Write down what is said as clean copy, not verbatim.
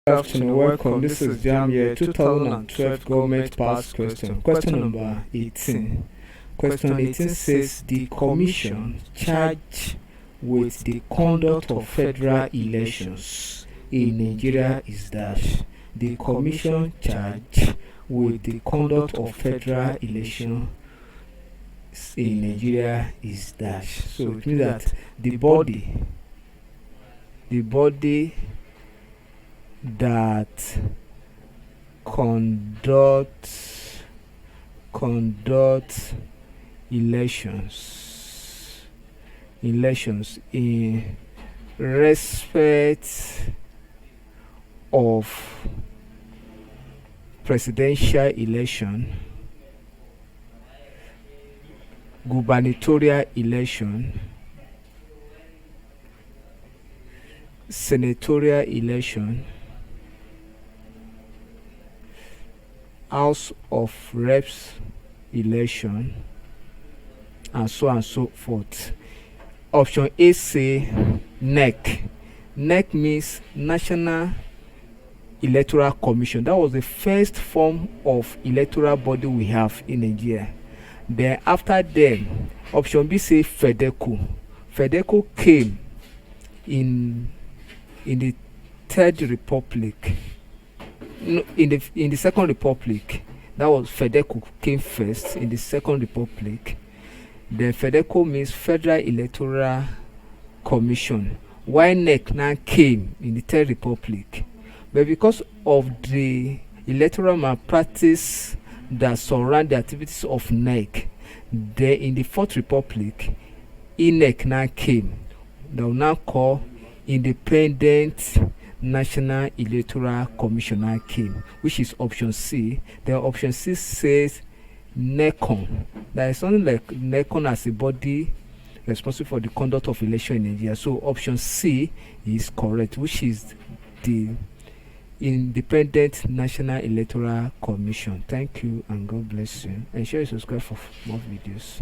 Good afternoon, welcome. This is Jamb here, 2012 government past question. Question number 18. Question 18 says the commission charged with the conduct of federal elections in Nigeria is dash. The commission charged with the conduct of federal elections in Nigeria is dash. So it means that the body that conduct elections in respect of presidential election, gubernatorial election, senatorial election, House of Reps election, and so on and so forth. Option A say NEC. NEC means National Electoral Commission. That was the first form of electoral body we have in Nigeria. Then after them, option B say FEDECO. FEDECO came in the Third Republic. No, in the Second Republic. That was FEDECO came first in the Second Republic. Then FEDECO means Federal Electoral Commission. While NEC now came in the Third Republic. But because of the electoral malpractice that surround the activities of NEC, then in the Fourth Republic, Inec now came. They will now call Independent National Electoral Commissioner came, which is option C. Then option C says NECON. There is something like NECON as a body responsible for the conduct of election in Nigeria. So option C is correct, which is the Independent National Electoral Commission. Thank you and God bless you. And share and subscribe for more videos.